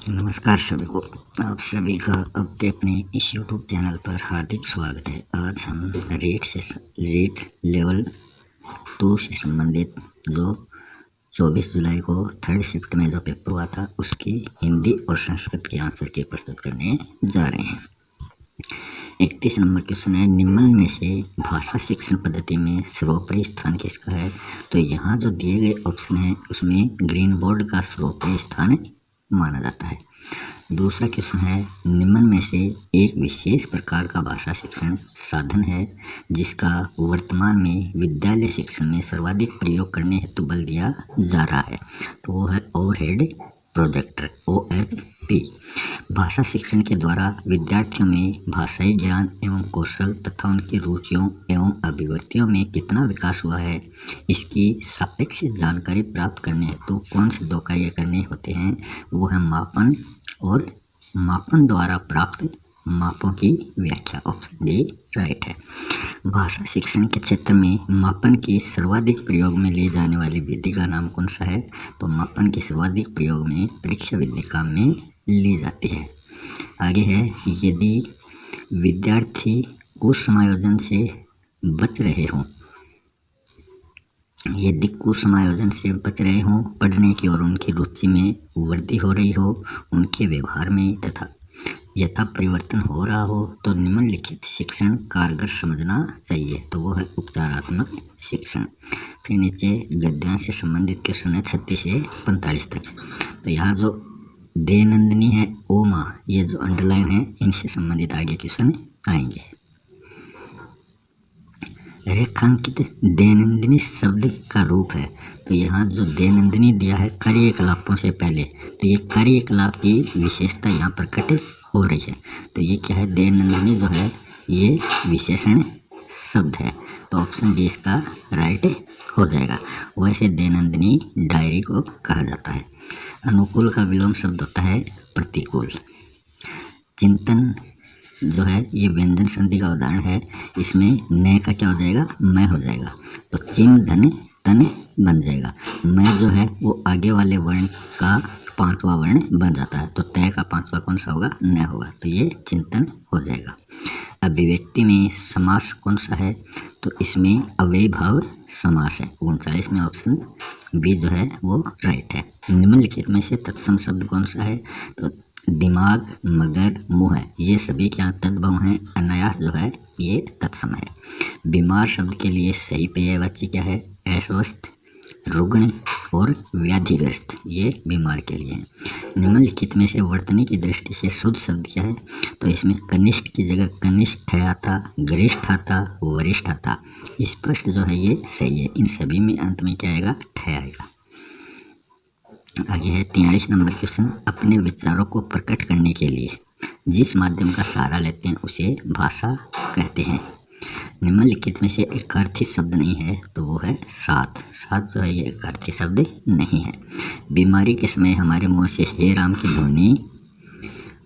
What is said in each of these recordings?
नमस्कार सभी को। आप सभी का अपने अपने इस YouTube चैनल पर हार्दिक स्वागत है। आज हम रीट लेवल 2 से संबंधित जो 24 जुलाई को 3rd शिफ्ट में जो पेपर हुआ था उसकी हिंदी और संस्कृत के आंसर की प्रस्तुत करने जा रहे हैं। 31 नंबर क्वेश्चन है, निम्न में से भाषा शिक्षण पद्धति में सर्वोपरि स्थान किसका है? तो यहाँ जो दिए गए ऑप्शन है उसमें ग्रीन बोर्ड का सर्वोपरि स्थान माना जाता है। दूसरा क्वेश्चन है, निम्न में से एक विशेष प्रकार का भाषा शिक्षण साधन है जिसका वर्तमान में विद्यालय शिक्षण में सर्वाधिक प्रयोग करने हेतु बल दिया जा रहा है। तो वो है ओवरहेड प्रोजेक्टर OHP। भाषा शिक्षण के द्वारा विद्यार्थियों में भाषाई ज्ञान एवं कौशल तथा उनकी रुचियों एवं अभिव्यक्तियों में कितना विकास हुआ है इसकी सापेक्ष जानकारी प्राप्त करने हेतु कौन से 2 कार्य करने होते हैं? वो है मापन और मापन द्वारा प्राप्त मापों की व्याख्या। ऑप्शन डी राइट है। भाषा शिक्षण के क्षेत्र में मापन की सर्वाधिक प्रयोग में ली जाने वाली विधि का नाम कौन सा है? तो मापन की सर्वाधिक प्रयोग में परीक्षा विधि काम में ली जाती है। आगे है, यदि विद्यार्थी कुसमायोजन से बच रहे हों पढ़ने की और उनकी रुचि में वृद्धि हो रही हो, उनके व्यवहार में तथा यथा परिवर्तन हो रहा हो तो निम्नलिखित शिक्षण कारगर समझना चाहिए। तो वो है उपचारात्मक शिक्षण। फिर नीचे गद्यांश से संबंधित क्वेश्चन है 36 से 45 तक। तो यहाँ जो दैनंदिनी है ओमा, ये जो अंडरलाइन है इनसे संबंधित आगे क्वेश्चन आएंगे। रेखांकित दैनंदिनी शब्द का रूप है। तो यहाँ जो दैनंदिनी दिया है कार्यकलापों से पहले, तो ये कार्यकलाप की विशेषता यहाँ प्रकट हो रही है। तो ये क्या है? दैनंदिनी जो है ये विशेषण शब्द है। तो ऑप्शन डी इसका राइट हो जाएगा। वैसे दैनंदिनी डायरी को कहा जाता है। अनुकूल का विलोम शब्द होता है प्रतिकूल। चिंतन जो है ये व्यंजन संधि का उदाहरण है। इसमें न का क्या हो जाएगा? मैं हो जाएगा। तो चिन धन तन बन जाएगा। मैं जो है वो आगे वाले वर्ण का 5वां वर्ण बन जाता है। तो तय का 5वां कौन सा होगा? न होगा। तो ये चिंतन हो जाएगा। अभिव्यक्ति में समास कौन सा है? तो इसमें अव्ययीभाव समास है। 39 में ऑप्शन बी जो है वो राइट है। निम्नलिखित में से तत्सम शब्द कौन सा है? तो दिमाग, मगर, मुँह है, ये सभी क्या तद्भव हैं। अनायास जो है ये तत्सम है। बीमार शब्द के लिए सही पर्यायवाची क्या है? अस्वस्थ, रुग्ण और व्याधिग्रस्त, ये बीमार के लिए है। निम्नलिखित में से वर्तनी की दृष्टि से शुद्ध शब्द क्या है? तो इसमें कनिष्ठ की जगह कनिष्ठ आता, गरिष्ठ आता, वरिष्ठ आता। स्पष्ट जो है ये सही है। इन सभी में अंत में क्या आएगा? ठ आएगा। आगे है 43 नंबर क्वेश्चन, अपने विचारों को प्रकट करने के लिए जिस माध्यम का सहारा लेते हैं उसे भाषा कहते हैं। निम्नलिखित में से एक अर्थी शब्द नहीं है। तो वो है साथ। साथ जो है ये एक अर्थी शब्द नहीं है। बीमारी के समय हमारे मुंह से हे राम की ध्वनि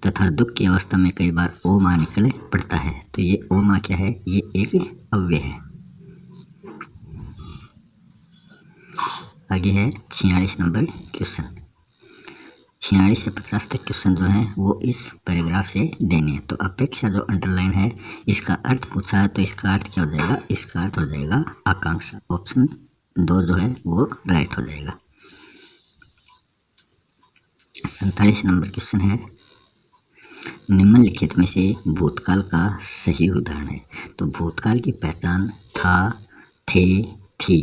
तथा दुख की अवस्था में कई बार ओ माँ निकल पड़ता है। तो ये ओ माँ क्या है? ये एक अव्यय है। आगे है 46 नंबर क्वेश्चन। 46 से 50 तक क्वेश्चन जो है वो इस पैराग्राफ से देने हैं। तो अपेक्षा जो अंडरलाइन है इसका अर्थ पूछा है। तो इसका अर्थ क्या हो जाएगा? इसका अर्थ हो जाएगा आकांक्षा। ऑप्शन 2 जो है वो राइट हो जाएगा। 47 नंबर क्वेश्चन है, निम्नलिखित में से भूतकाल का सही उदाहरण है। तो भूतकाल की पहचान था, थे, थी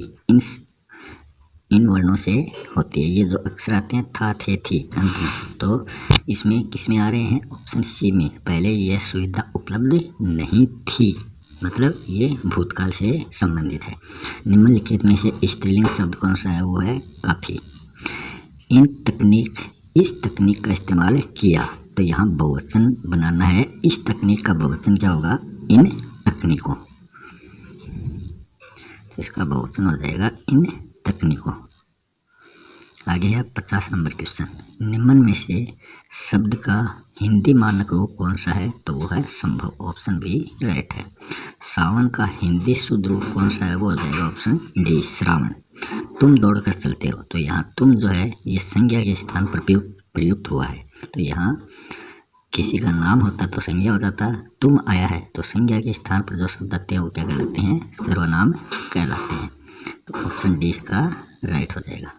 इन वर्णों से होती है। ये जो अक्षर आते हैं था, थे, थी अंत में, तो इसमें किसमें आ रहे हैं? ऑप्शन सी में। पहले यह सुविधा उपलब्ध नहीं थी, मतलब ये भूतकाल से संबंधित है। निम्नलिखित में से स्त्रीलिंग शब्द कौन सा है? वो है काफी। इस तकनीक का इस्तेमाल किया। तो यहाँ बहुवचन बनाना है। इस तकनीक का बहुवचन क्या होगा? इन तकनीकों। तो इसका बहुवचन हो जाएगा इन तकनीकों। आगे है 50 नंबर क्वेश्चन, निम्न में से शब्द का हिंदी मानक रूप कौन सा है? तो वो है संभव। ऑप्शन बी राइट है। सावन का हिंदी शुद्ध रूप कौन सा है? वो हो जाएगा ऑप्शन डी श्रावण। तुम दौड़कर चलते हो। तो यहाँ तुम जो है ये संज्ञा के स्थान पर प्रयुक्त हुआ है। तो यहाँ किसी का नाम होता तो संज्ञा हो जाता, तुम आया है तो संज्ञा के स्थान पर जो शब्द आते हैं वो क्या कहलाते हैं, सर्वनाम कहलाते हैं। तो ऑप्शन डी इसका राइट हो जाएगा।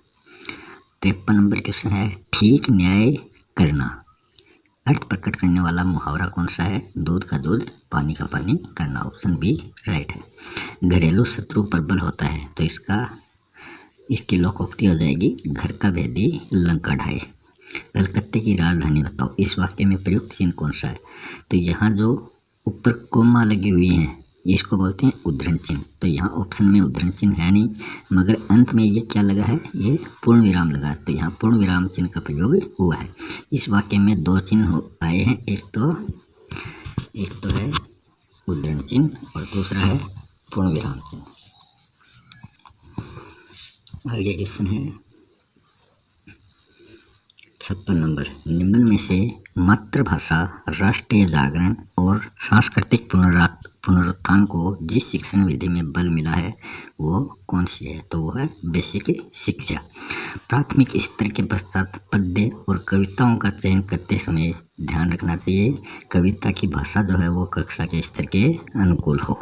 53 नंबर क्वेश्चन है, ठीक न्याय करना अर्थ प्रकट करने वाला मुहावरा कौन सा है, दूध का दूध पानी का पानी करना। ऑप्शन बी राइट है। घरेलू शत्रु प्रबल होता है तो इसकी लोकोक्ति हो जाएगी, घर का भेदी लंका ढाए। कलकत्ते की राजधानी बताओ, इस वाक्य में प्रयुक्त चिन्ह कौन सा है। तो यहाँ जो ऊपर कोमा लगी हुई है इसको बोलते हैं उद्धरण चिन्ह। तो यहाँ ऑप्शन में उद्धरण चिन्ह है नहीं, मगर अंत में ये क्या लगा है, ये पूर्ण विराम लगा है। तो यहाँ पूर्ण विराम चिन्ह का प्रयोग हुआ है। इस वाक्य में दो चिन्ह आए हैं, एक तो है उद्धरण चिन्ह और दूसरा है पूर्ण विराम चिन्ह। आगे क्वेश्चन है 56 नंबर, निम्न में से मातृभाषा राष्ट्रीय जागरण और सांस्कृतिक पुनरुत्थान को जिस शिक्षण विधि में बल मिला है वो कौन सी है। तो वो है बेसिक शिक्षा। प्राथमिक स्तर के पश्चात पद्य और कविताओं का चयन करते समय ध्यान रखना चाहिए कविता की भाषा जो है वो कक्षा के स्तर के अनुकूल हो।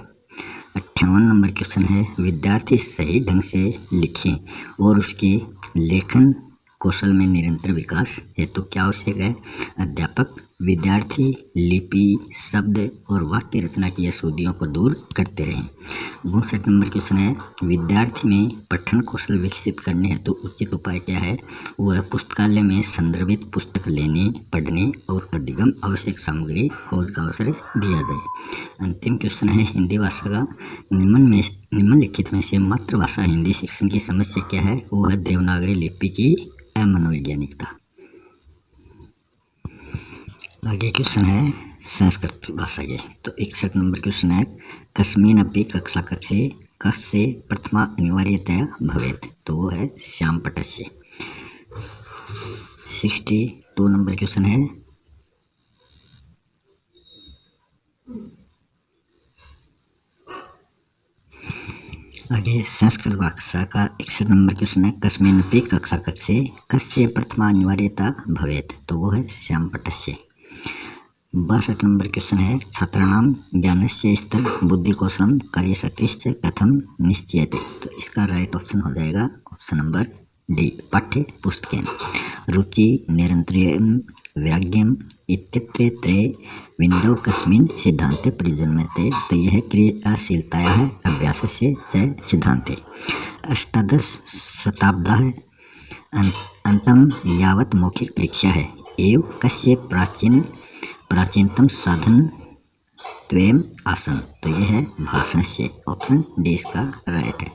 58 नंबर क्वेश्चन है, विद्यार्थी सही ढंग से लिखें और उसके लेखन कौशल में निरंतर विकास हेतु क्या आवश्यक है। अध्यापक विद्यार्थी लिपि, शब्द और वाक्य रचना की अशुद्धियों को दूर करते रहें। 62 नंबर क्वेश्चन है, विद्यार्थी में पठन कौशल विकसित करने हेतु उचित उपाय क्या है। वह पुस्तकालय में संदर्भित पुस्तक लेने, पढ़ने और अधिगम आवश्यक सामग्री खोज का अवसर दिया जाए। अंतिम क्वेश्चन है हिंदी भाषा का, निम्नलिखित में से मातृभाषा हिंदी शिक्षण की समस्या क्या है। वो है देवनागरी लिपि की अमनोवैज्ञानिकता। आगे क्वेश्चन है संस्कृत भाषा के। तो 61 नंबर क्वेश्चन है, कस्मिन् अपि कक्षा कक्षे कस्य प्रथमा अनिवार्यतया भवेत्। तो वो है श्यामपटस्य। 62 नंबर क्वेश्चन है, आगे संस्कृत भाषा का 61 नंबर क्वेश्चन है, कस्मिन् अपि कक्षा कक्षे कस्य प्रथमा अनिवार्यता भवेत्। तो वो है श्यामपटस्य। 62 नंबर क्वेश्चन है, छात्राणां ज्ञानस्य स्तर बुद्धिकौशलम कार्यशक्तिश्च कथम निश्चयते। तो इसका राइट ऑप्शन हो जाएगा ऑप्शन नंबर डी, पाठ्य पुस्तकेन। रुचि निरंतरं वैराग्यम इत्यत्र त्रय बिंदौ कस्मिन् सिद्धान्ते परिजन्यते। तो यह क्रियाशीलतायाः अभ्यासस्य च सिद्धान्ते। अष्टादश शताब्द्याः अन्तं यावत् मौखिक परीक्षा है एव कस्य प्राचीनतम साधन त्वयम् आसन। तो यह है भाषण से। ऑप्शन डी इसका राइट है।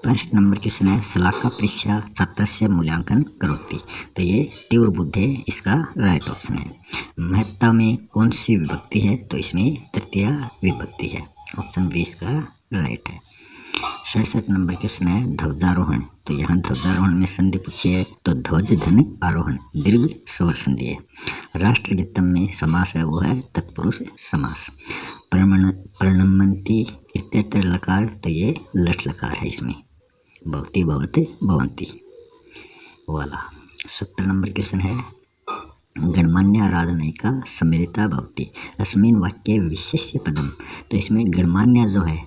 65 नंबर क्वेश्चन है, शलाका परीक्षा छात्र से मूल्यांकन करोति। तो ये तीव्र बुद्धि इसका राइट ऑप्शन है। महत्ता में कौन सी विभक्ति है। तो इसमें तृतीय विभक्ति है। ऑप्शन बी इसका राइट है। 67 नंबर क्वेश्चन है, ध्वजारोहण। तो यहाँ ध्वजारोहण में संधि पूछी है तो ध्वज धन आरोहण दीर्घ स्वर संधि है। राष्ट्रगीतम में समास है वो है तत्पुरुष समास। प्रणमंती इत्यत्र लकार। तो ये लट लकार है, इसमें भवति भवते भवंती वाला। 70 नंबर क्वेश्चन है, गणमान्य राजनयिका सम्मिलिता भवति अस्मिन् वाक्ये विशेष्य पदम। तो इसमें गणमान्य जो है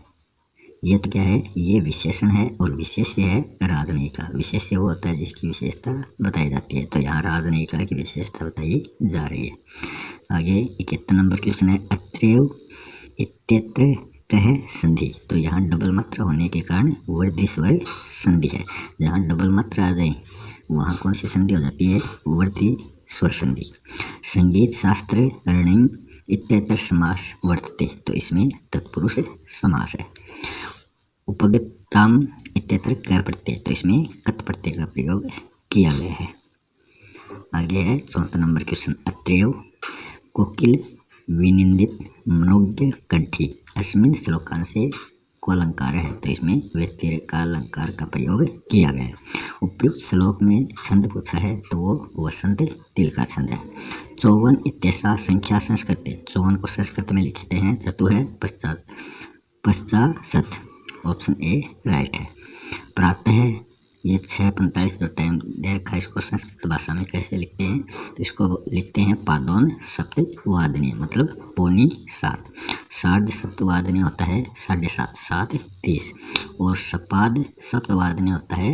ये तो क्या है, ये विशेषण है और विशेष्य है राजनयिका। विशेष्य वो होता है जिसकी विशेषता बताई जाती है। तो यहाँ राजनयिका की विशेषता बताई जा रही है। आगे 71 नंबर क्वेश्चन है, अत्रैव इत्यत्र कह संधि। तो यहाँ डबल मात्रा होने के कारण वर्धी स्वर संधि है। जहाँ डबल मात्रा आ जाए वहाँ कौन सी संधि हो जाती है, वर्धी स्वर संधि। संगीत शास्त्र रणिम इत्यत्र समास वर्तते। तो इसमें तत्पुरुष समास है। उपगताम इत्यत्र क प्रत्यय। तो इसमें कत प्रत्यय का प्रयोग किया गया है। आगे है 64 नंबर क्वेश्चन, अत्रैव कोकिल विनिंदित मनोज्ञ कंठी अस्मिन् श्लोकान से को अलंकार है। तो इसमें व्यक्ति का अलंकार का प्रयोग किया गया है। उपयुक्त श्लोक में छंद पूछा है तो वो वसंत तिल का छंद है। 54 इत्येषा संख्या संस्कृत। 54 को संस्कृत में लिखते हैं। चतु है पश्चात। ऑप्शन ए राइट है। प्रातः ये 6:45 जो टाइम दे रखा है इसको संस्कृत भाषा में कैसे लिखते हैं, तो इसको लिखते हैं पादोन सप्तवादनी, मतलब 6:45। सार्ध सप्तवादनी होता है 7:30, 7:30। और सपाद सप्तवादनी होता है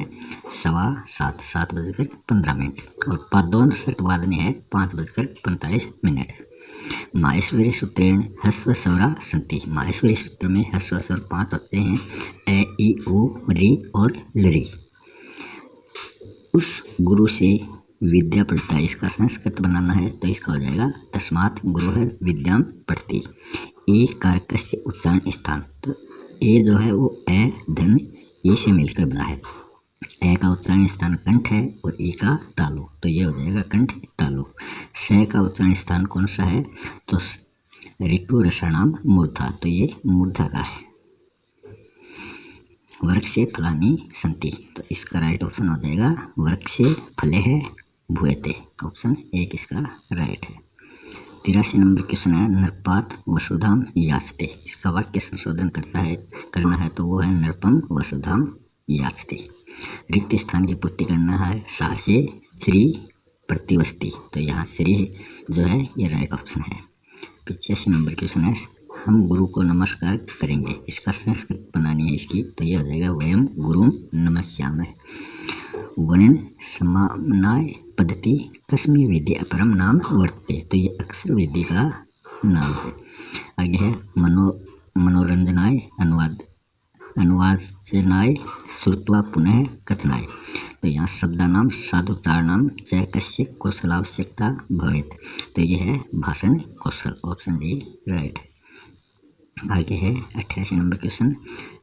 7:15, 7:15। और पादोन सप्तवादनी है 5:45। माहेश्वरी सूत्रेण ह्रस्व स्वरा सन्ति। माहेश्वरी सूत्र में ह्रस्व स्वर 5 होते हैं, ए ई ओ री और लरी। उस गुरु से विद्या पढ़ता है, इसका संस्कृत बनाना है तो इसका हो जाएगा तस्मात् गुरु है विद्याम पढ़ती। ए कारक से उच्चारण स्थान, तो ए जो है वो ए धन ए से मिलकर बना है। ए का उच्चारण स्थान कंठ है और ई का तालु, तो ये हो जाएगा कंठ तालु। स का उच्चारण स्थान कौन सा है, तो ऋतु रसाणाम मूर्धा, तो ये मूर्धा का है। वर्ग से फलानी संति, तो इसका राइट ऑप्शन हो जाएगा वर्ग से फले है भूयते, ऑप्शन 1 इसका राइट है। 83 नंबर क्वेश्चन है नरपात वसुधाम याचते। इसका वाक्य संशोधन करना है तो वो है नरपम वसुधाम याचते। रिक्त स्थान की पूर्ति करना है साहसे श्री प्रतिवस्ती, तो यहाँ श्री जो है ये राइट ऑप्शन है। 85 नंबर क्वेश्चन है हम गुरु को नमस्कार करेंगे, इसका संस्कृत बनानी है इसकी, तो ये हो जाएगा वयम गुरु नमस्यामः। वर्ण समानाय पद्धति कस्मी विधि अपरम नाम वर्तते, तो ये अक्षर विधि का नाम है। आगे है मनोरंजनाय अनुवाचनाय श्रुत्वा पुनः कथनाय, तो यहाँ शब्दानाम साधुचारणाम च कस्य कौशलावश्यकता भवेत्, तो ये है भाषण कौशल, ऑप्शन डी राइट है। आगे है 88 नंबर क्वेश्चन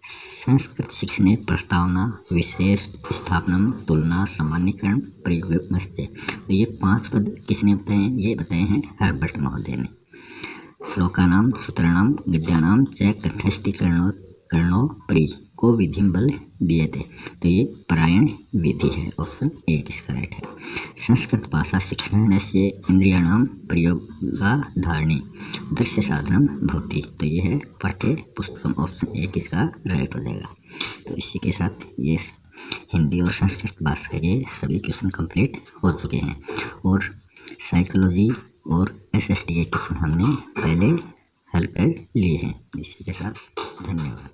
संस्कृत शिक्षणे प्रस्तावना विशेष स्थापना तुलना सामान्यकरण प्रयोगमस्य, तो ये 5 पद किसने बताए हैं, ये बताए हैं हर्बर्ट महोदय ने। श्लोकानाम सूत्राणाम गद्यानाम च कंठस्थीकरणो परि को विधि बल दिए थे, तो ये परायण विधि है, ऑप्शन 1 इसका राइट है। संस्कृत भाषा शिक्षण से इंद्रियाणाम प्रयोगाधारणी दृश्य साधनम भवति, तो ये है पाठ्य पुस्तकम, ऑप्शन 1 इसका राइट हो जाएगा। तो इसी के साथ ये हिंदी और संस्कृत भाषा के सभी क्वेश्चन कंप्लीट हो चुके हैं और साइकोलॉजी और SST के क्वेश्चन हमने पहले हल कर लिए हैं। इसी के साथ धन्यवाद।